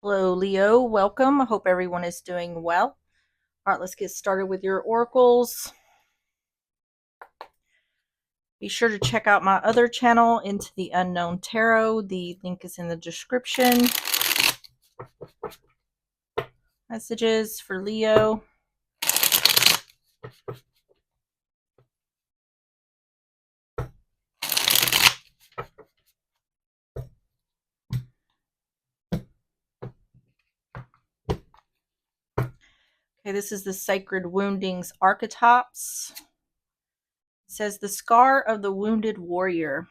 Hello, Leo. Welcome. I hope everyone is doing well. All right, let's get started with your oracles. Be sure to check out my other channel, Into the Unknown Tarot. The link is in the description. Messages for Leo. Okay, this is the Sacred Woundings Archetypes. It says the scar of the wounded warrior.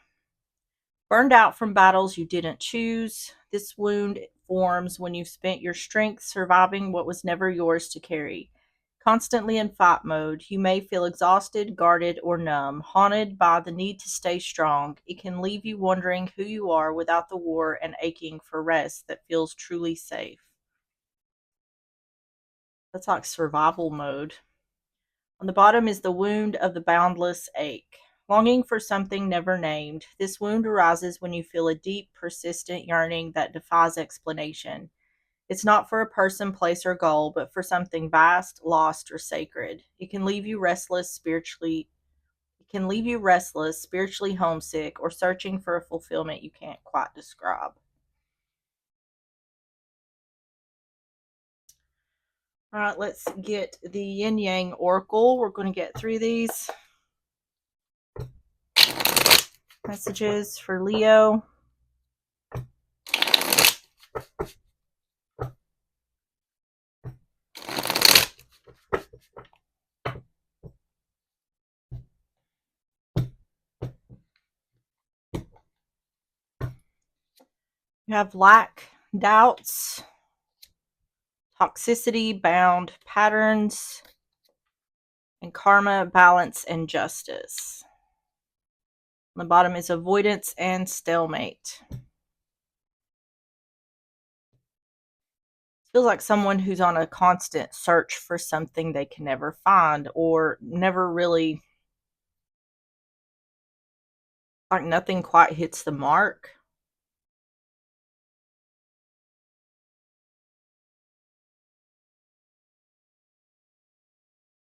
Burned out from battles you didn't choose. This wound forms when you've spent your strength surviving what was never yours to carry. Constantly in fight mode, you may feel exhausted, guarded, or numb, haunted by the need to stay strong. It can leave you wondering who you are without the war and aching for rest that feels truly safe. That's like survival mode. On the bottom is the wound of the boundless ache. Longing for something never named. This wound arises when you feel a deep, persistent yearning that defies explanation. It's not for a person, place, or goal, but for something vast, lost, or sacred. It can leave you restless spiritually. It can leave you restless, spiritually homesick, or searching for a fulfillment you can't quite describe. All right, let's get the Yin Yang Oracle. We're going to get through these messages for Leo. You have lack, doubts, toxicity, bound patterns, and karma, balance, and justice. On the bottom is avoidance and stalemate. Feels like someone who's on a constant search for something they can never find or never really, like nothing quite hits the mark.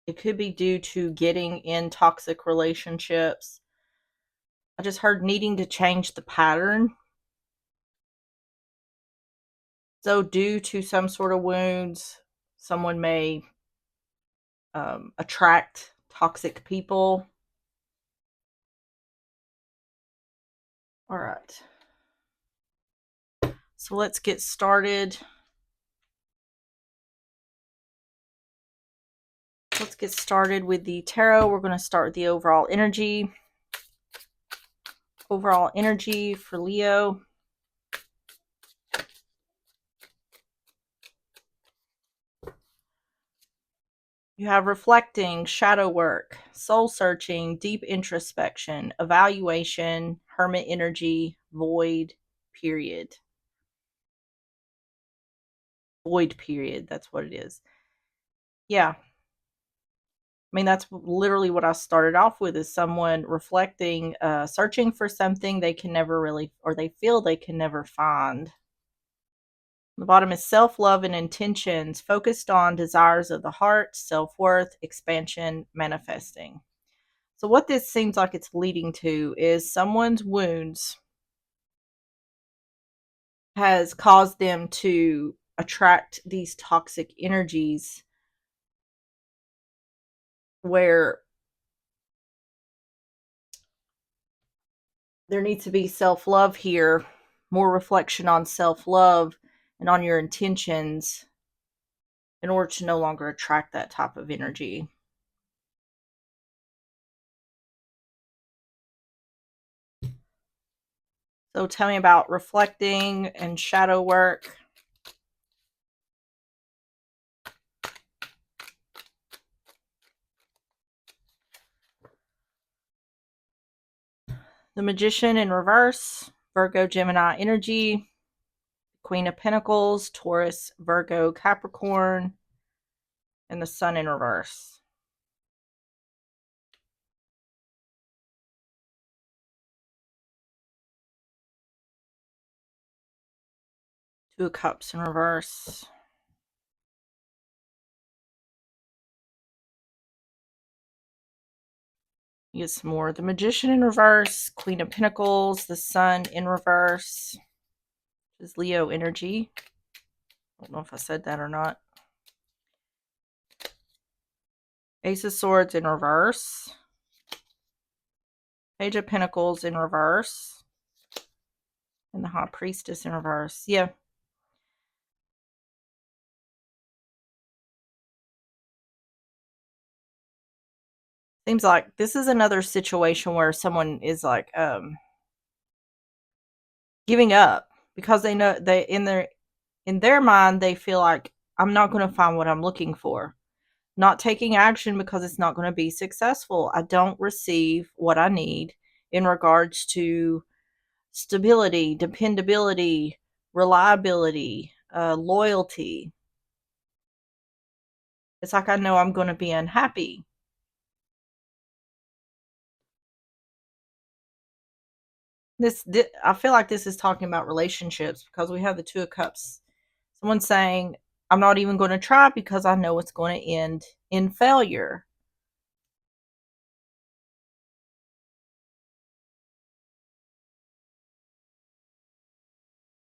It could be due to getting in toxic relationships. I just heard needing to change the pattern. So due to some sort of wounds, someone may attract toxic people. All right. So let's get started. Let's get started with the tarot. We're going to start with the overall energy. Overall energy for Leo. You have reflecting, shadow work, soul searching, deep introspection, evaluation, hermit energy, void, period. Void, period. That's what it is. Yeah. I mean, that's literally what I started off with, is someone reflecting, searching for something they can never really, or they feel they can never find. The bottom is self-love and intentions, focused on desires of the heart, self-worth, expansion, manifesting. So what this seems like it's leading to is someone's wounds has caused them to attract these toxic energies where there needs to be self-love here, more reflection on self-love and on your intentions in order to no longer attract that type of energy. So tell me about reflecting and shadow work. The Magician in reverse, Virgo, Gemini energy, Queen of Pentacles, Taurus, Virgo, Capricorn, and the Sun in reverse. Two of Cups in reverse. You get some more. The Magician in reverse. Queen of Pentacles. The Sun in reverse. This is Leo energy. I don't know if I said that or not. Ace of Swords in reverse. Page of Pentacles in reverse. And the High Priestess in reverse. Yeah. Seems like this is another situation where someone is like giving up because they know they in their mind they feel like I'm not going to find what I'm looking for. Not taking action because it's not going to be successful. I don't receive what I need in regards to stability, dependability, reliability, loyalty. It's like I know I'm going to be unhappy. This I feel like this is talking about relationships because we have the Two of Cups. Someone saying, I'm not even going to try because I know it's going to end in failure.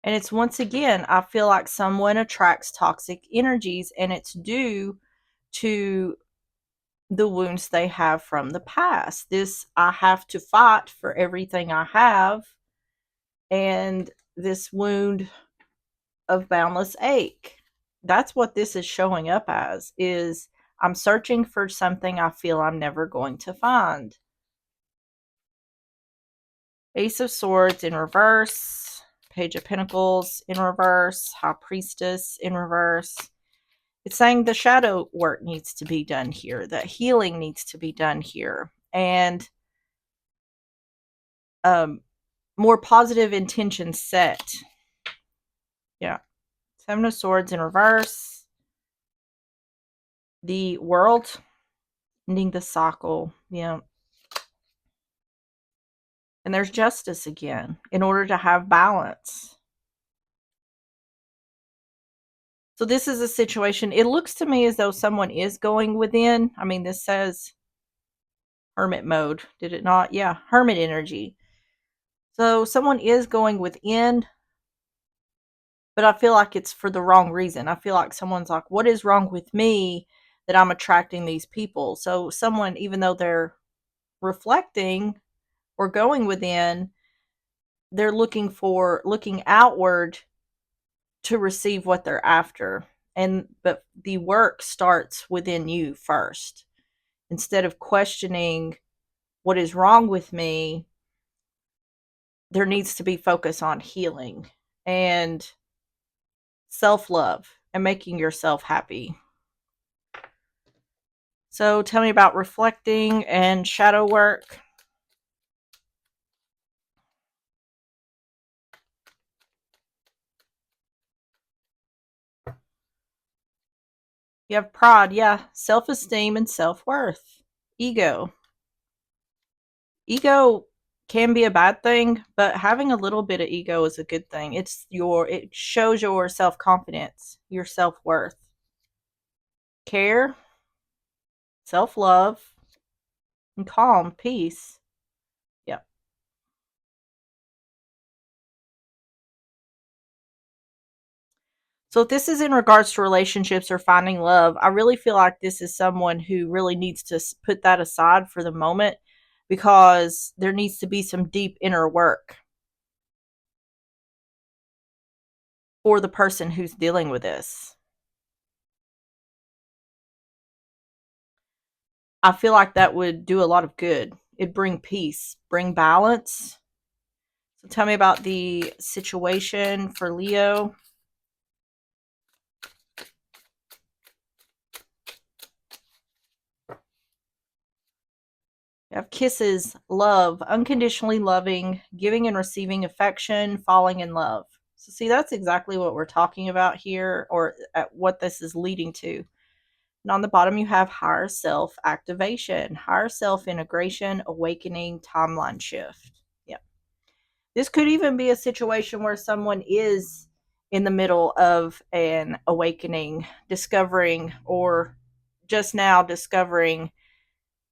And it's once again, I feel like someone attracts toxic energies, and it's due to the wounds they have from the past. This, I have to fight for everything I have, and this wound of boundless ache. That's what this is showing up as, is I'm searching for something I feel I'm never going to find. Ace of Swords in reverse, Page of Pentacles in reverse, High Priestess in reverse. It's saying the shadow work needs to be done here, that healing needs to be done here, and more positive intentions set. Yeah. Seven of Swords in reverse. The World, ending the cycle. Yeah. And there's justice again in order to have balance. So this is a situation, it looks to me as though someone is going within. I mean, this says hermit mode, did it not? Yeah, hermit energy. So someone is going within, but I feel like it's for the wrong reason. I feel like someone's like, what is wrong with me that I'm attracting these people? So someone, even though they're reflecting or going within, they're looking outward to receive what they're after. But the work starts within you first. Instead of questioning what is wrong with me, there needs to be focus on healing and self-love and making yourself happy. So tell me about reflecting and shadow work. You have pride, yeah, self-esteem and self-worth. Ego. Ego can be a bad thing, but having a little bit of ego is a good thing. It shows your self-confidence, your self-worth. Care, self-love, and calm, peace. Yeah. So if this is in regards to relationships or finding love, I really feel like this is someone who really needs to put that aside for the moment because there needs to be some deep inner work for the person who's dealing with this. I feel like that would do a lot of good. It'd bring peace, bring balance. So tell me about the situation for Leo. You have kisses, love, unconditionally loving, giving and receiving affection, falling in love. So see, that's exactly what we're talking about here, or at what this is leading to. And on the bottom, you have higher self activation, higher self integration, awakening, timeline shift. Yeah. This could even be a situation where someone is in the middle of an awakening, discovering, or just now discovering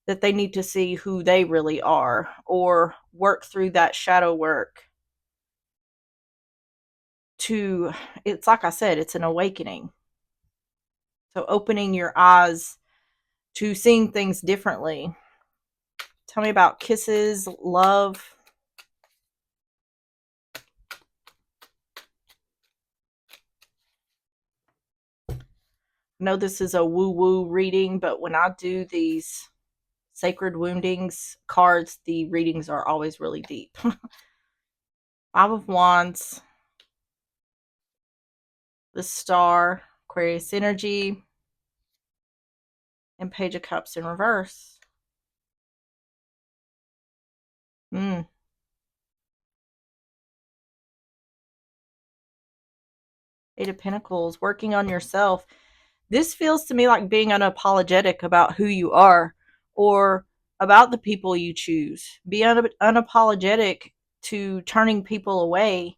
that they need to see who they really are or work through that shadow work to, it's like I said, it's an awakening. So opening your eyes to seeing things differently. Tell me about kisses, love. I know this is a woo-woo reading, but when I do these sacred woundings cards, the readings are always really deep. Five of Wands, the Star, Aquarius energy, and Page of Cups in reverse. Eight of Pentacles, working on yourself. This feels to me like being unapologetic about who you are or about the people you choose. Be unapologetic to turning people away,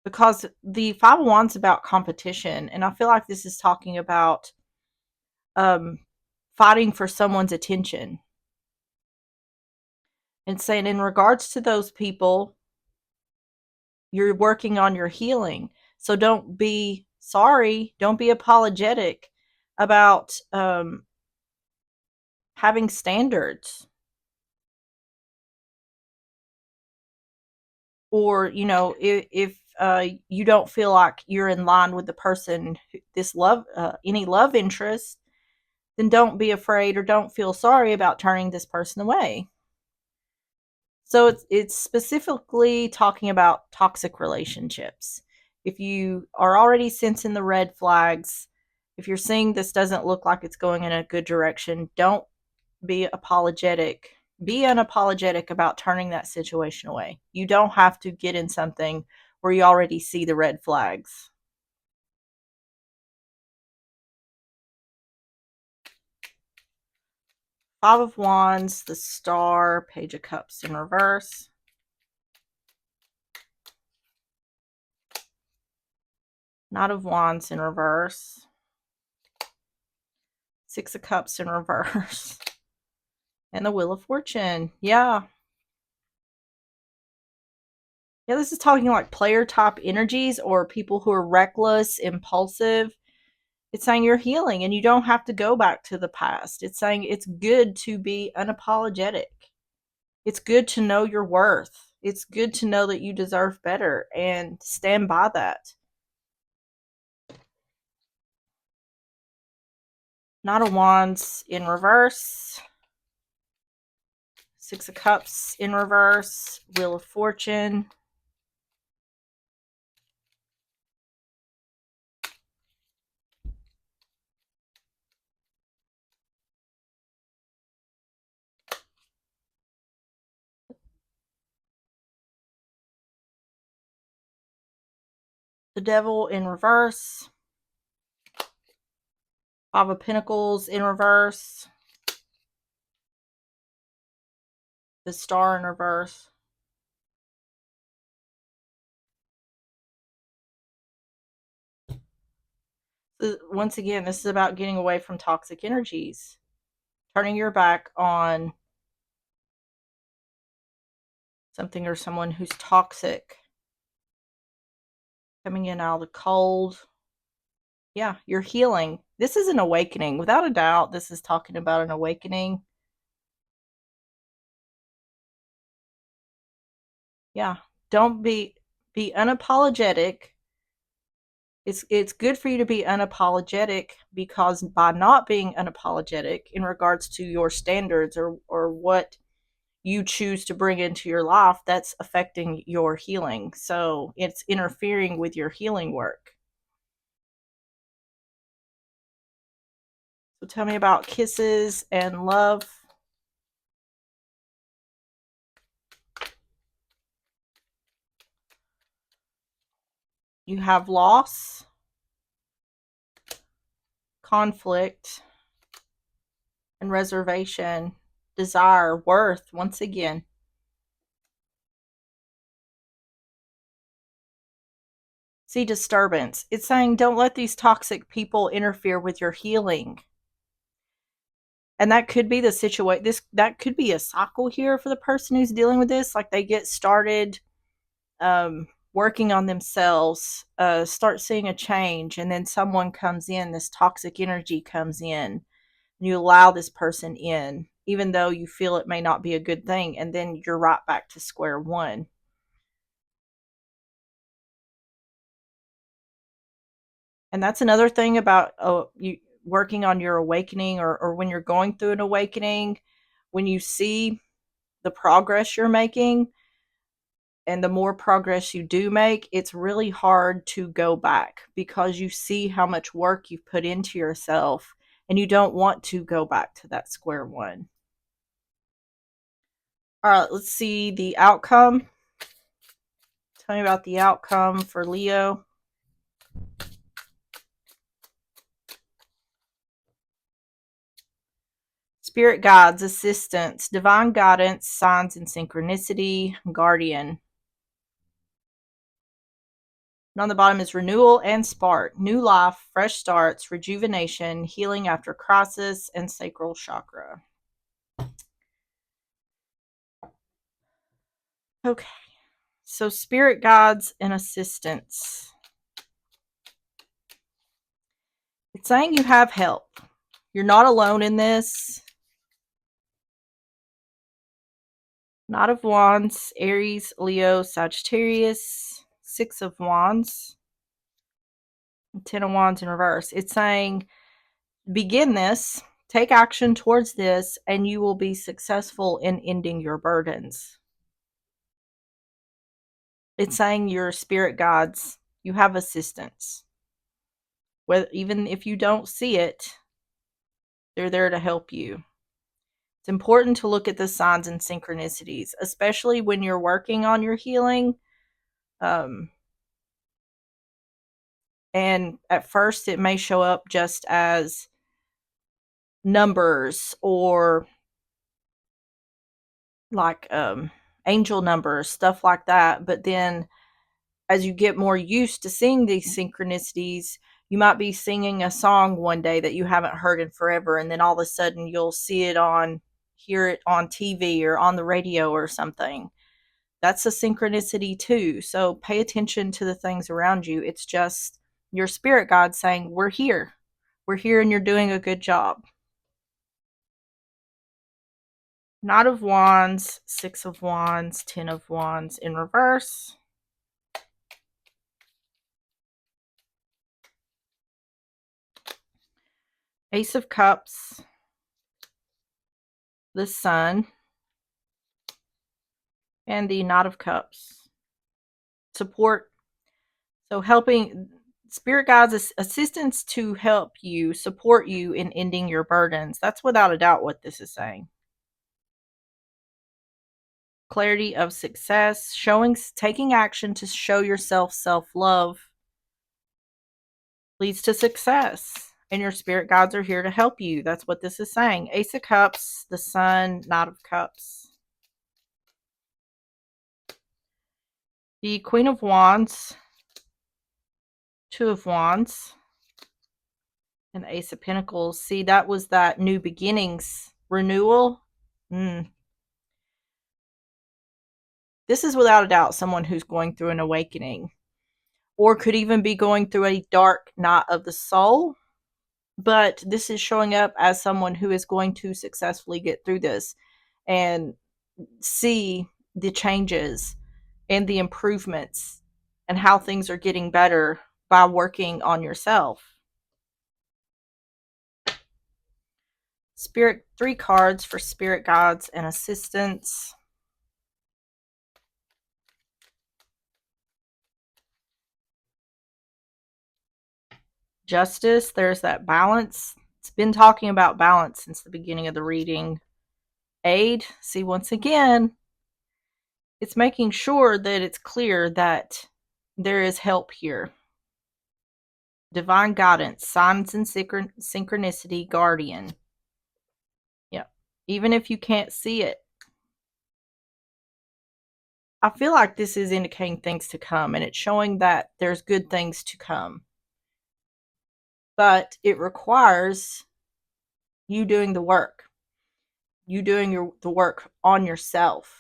because the Five of Wands is about competition, and I feel like this is talking about um, fighting for someone's attention and saying, in regards to those people, you're working on your healing. So don't be sorry, don't be apologetic about having standards, or if you don't feel like you're in line with the person, this love, any love interest, then don't be afraid or don't feel sorry about turning this person away. So it's specifically talking about toxic relationships. If you are already sensing the red flags, if you're seeing this doesn't look like it's going in a good direction, don't be apologetic. Be unapologetic about turning that situation away. You don't have to get in something where you already see the red flags. Five of Wands, the Star, Page of Cups in reverse. Knight of Wands in reverse. Six of Cups in reverse. And the Wheel of Fortune. Yeah. Yeah, this is talking like player type energies or people who are reckless, impulsive. It's saying you're healing and you don't have to go back to the past. It's saying it's good to be unapologetic. It's good to know your worth. It's good to know that you deserve better and stand by that. Knight of Wands in reverse. Six of Cups in reverse. Wheel of Fortune. The Devil in reverse. Five of Pentacles in reverse. The Star in reverse. Once again, this is about getting away from toxic energies. Turning your back on something or someone who's toxic. Coming in out of the cold. Yeah, you're healing. This is an awakening. Without a doubt, this is talking about an awakening. Yeah, don't be unapologetic. It's good for you to be unapologetic, because by not being unapologetic in regards to your standards or what you choose to bring into your life, that's affecting your healing. So it's interfering with your healing work. So tell me about kisses and love. You have loss, conflict, and reservation, desire, worth, once again. See, disturbance. It's saying don't let these toxic people interfere with your healing. And that could be the situation. That could be a cycle here for the person who's dealing with this. Like they get started working on themselves, start seeing a change, and then someone comes in, this toxic energy comes in, and you allow this person in, even though you feel it may not be a good thing, and then you're right back to square one. And that's another thing about you working on your awakening, or when you're going through an awakening, when you see the progress you're making, and the more progress you do make, it's really hard to go back because you see how much work you've put into yourself and you don't want to go back to that square one. All right, let's see the outcome. Tell me about the outcome for Leo. Spirit guides, assistance, divine guidance, signs and synchronicity, guardian. And on the bottom is renewal and spark, new life, fresh starts, rejuvenation, healing after crisis, and sacral chakra. Okay, so spirit guides and assistance. It's saying you have help. You're not alone in this. Knight of Wands, Aries, Leo, Sagittarius, Six of Wands, Ten of Wands in reverse. It's saying begin this, take action towards this, and you will be successful in ending your burdens. It's saying your spirit guides, you have assistance. Even if you don't see it, they're there to help you. It's important to look at the signs and synchronicities, especially when you're working on your healing. And at first, it may show up just as numbers or like angel numbers, stuff like that. But then as you get more used to seeing these synchronicities, you might be singing a song one day that you haven't heard in forever, and then all of a sudden you'll hear it on TV or on the radio or something. That's a synchronicity too. So pay attention to the things around you. It's just your spirit guide saying, we're here. We're here and you're doing a good job. Knight of Wands, Six of Wands, Ten of Wands in reverse. Ace of Cups, the Sun, and the Knight of Cups. Support. So helping spirit guides, assistance to help you, support you in ending your burdens. That's without a doubt what this is saying. Clarity of success, taking action to show yourself self-love leads to success. And your spirit guides are here to help you. That's what this is saying. Ace of Cups, the Sun, Knight of Cups. The Queen of Wands, Two of Wands, and the Ace of Pentacles. See, that was that new beginnings, renewal. This is without a doubt someone who's going through an awakening, or could even be going through a dark night of the soul. But this is showing up as someone who is going to successfully get through this and see the changes and the improvements and how things are getting better by working on yourself. Spirit, 3 cards for spirit guides and assistance. Justice, there's that balance. It's been talking about balance since the beginning of the reading. Aid, see, once again, it's making sure that it's clear that there is help here. Divine guidance, signs and synchronicity, guardian. Yeah, even if you can't see it. I feel like this is indicating things to come, and it's showing that there's good things to come. But it requires you doing the work. You doing the work on yourself.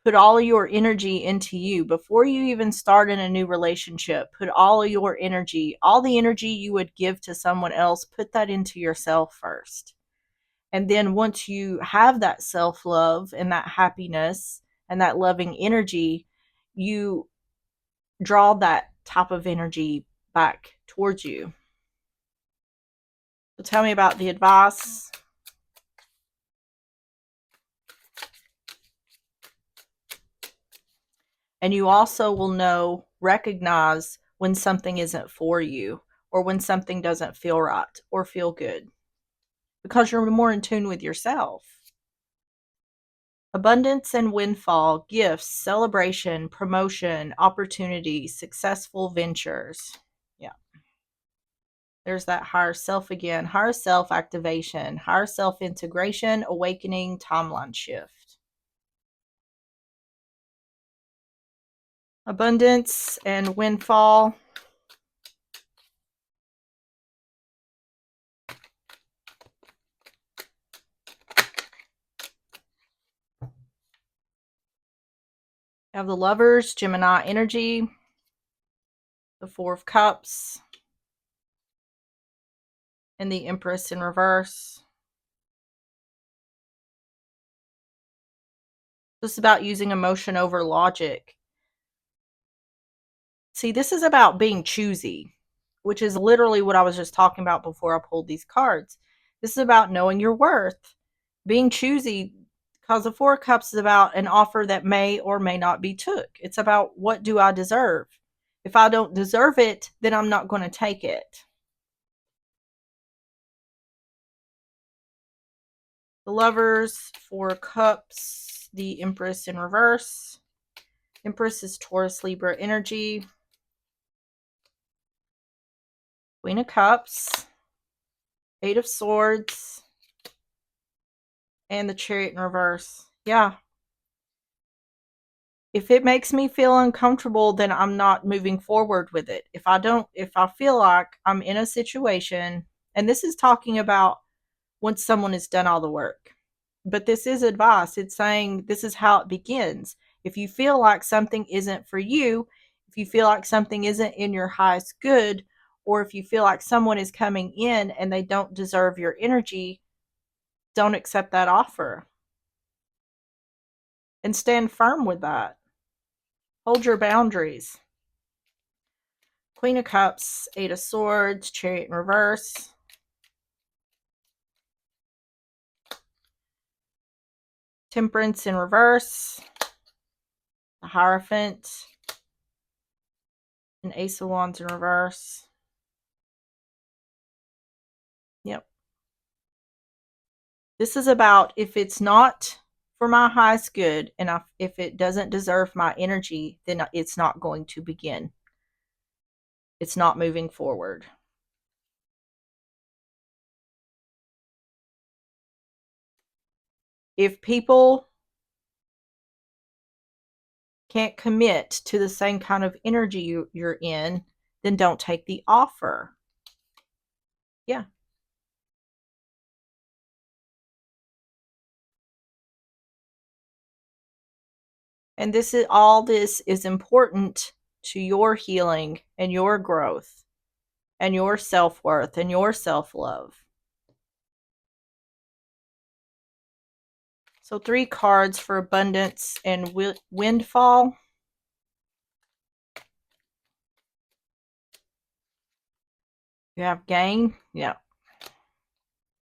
Put all of your energy into you before you even start in a new relationship. Put all of your energy, all the energy you would give to someone else, put that into yourself first. And then once you have that self-love and that happiness and that loving energy, you draw that type of energy back towards you. So tell me about the advice. And you also will recognize when something isn't for you or when something doesn't feel right or feel good because you're more in tune with yourself. Abundance and windfall, gifts, celebration, promotion, opportunity, successful ventures. Yeah. There's that higher self again. Higher self activation, higher self integration, awakening, timeline shift. Abundance and windfall. You have the Lovers, Gemini energy, the Four of Cups, and the Empress in reverse. This is about using emotion over logic. See, this is about being choosy, which is literally what I was just talking about before I pulled these cards. This is about knowing your worth, being choosy, because the Four of Cups is about an offer that may or may not be took. It's about, what do I deserve? If I don't deserve it, then I'm not going to take it. The Lovers, Four of Cups, the Empress in reverse. Empress is Taurus, Libra energy. Queen of Cups, Eight of Swords, and the Chariot in reverse. Yeah. If it makes me feel uncomfortable, then I'm not moving forward with it. If I feel like I'm in a situation, and this is talking about once someone has done all the work. But this is advice. It's saying this is how it begins. If you feel like something isn't for you, if you feel like something isn't in your highest good, or if you feel like someone is coming in and they don't deserve your energy, don't accept that offer. And stand firm with that. Hold your boundaries. Queen of Cups, Eight of Swords, Chariot in reverse. Temperance in reverse. The Hierophant. And Ace of Wands in reverse. Yep. This is about, if it's not for my highest good and if it doesn't deserve my energy, then it's not going to begin. It's not moving forward. If people can't commit to the same kind of energy you're in, then don't take the offer. Yeah. And this is important to your healing and your growth and your self-worth and your self-love. So 3 cards for abundance and windfall. You have gain, yeah.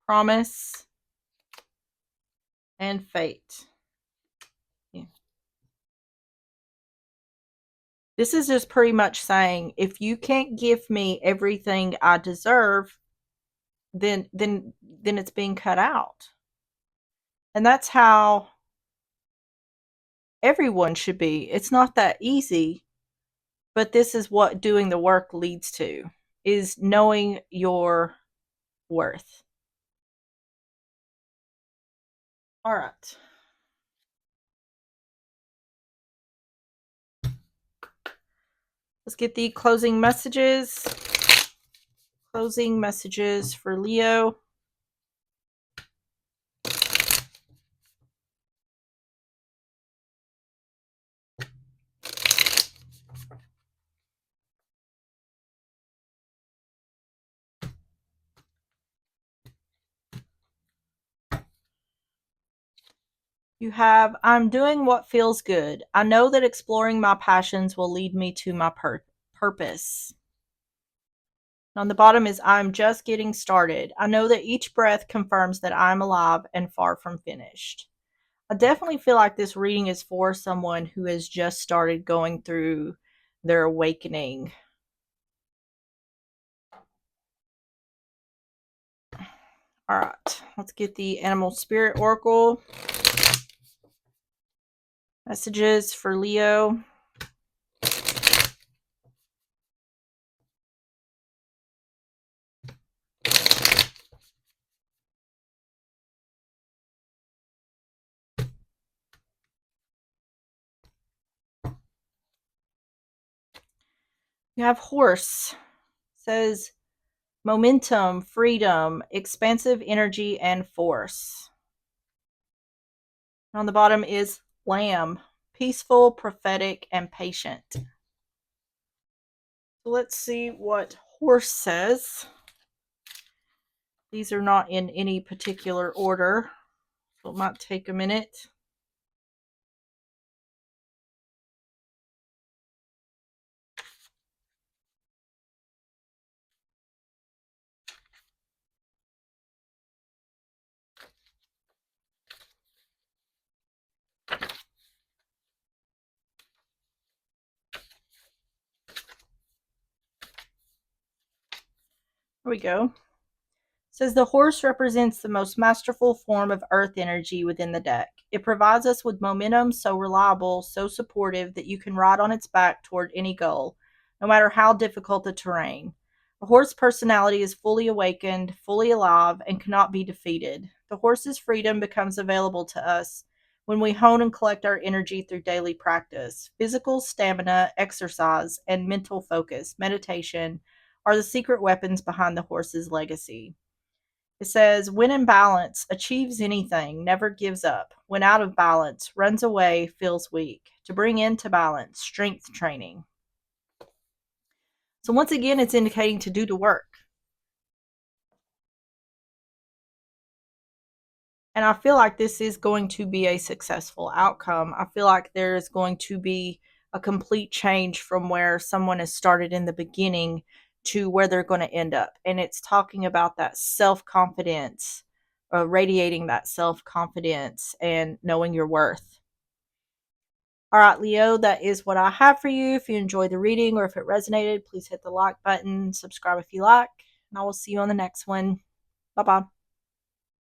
Promise and fate. Yeah. This is just pretty much saying, if you can't give me everything I deserve, then it's being cut out. And that's how everyone should be. It's not that easy, but this is what doing the work leads to, is knowing your worth. All right. Let's get the closing messages. Closing messages for Leo. You have, I'm doing what feels good. I know that exploring my passions will lead me to my purpose. On the bottom is, I'm just getting started. I know that each breath confirms that I'm alive and far from finished. I definitely feel like this reading is for someone who has just started going through their awakening. All right, let's get the Animal Spirit Oracle. Messages for Leo. You have Horse. It says momentum, freedom, expansive energy, and force. And on the bottom is Lamb, peaceful, prophetic, and patient. So let's see what Horse says. These are not in any particular order, so it might take a minute. Here we go. It says the horse represents the most masterful form of earth energy within the deck. It provides us with momentum so reliable, so supportive that you can ride on its back toward any goal, no matter how difficult the terrain. The horse personality is fully awakened, fully alive, and cannot be defeated. The horse's freedom becomes available to us when we hone and collect our energy through daily practice. Physical stamina, exercise, and mental focus, meditation, are the secret weapons behind the horse's legacy. It says, when in balance, achieves anything, never gives up. When out of balance, runs away, feels weak. To bring into balance, strength training. So once again, it's indicating to do the work. And I feel like this is going to be a successful outcome. I feel like there is going to be a complete change from where someone has started in the beginning to where they're going to end up. And it's talking about that self confidence, radiating that self confidence and knowing your worth. All right, Leo, that is what I have for you. If you enjoyed the reading or if it resonated, please hit the like button, subscribe if you like, and I will see you on the next one. Bye bye.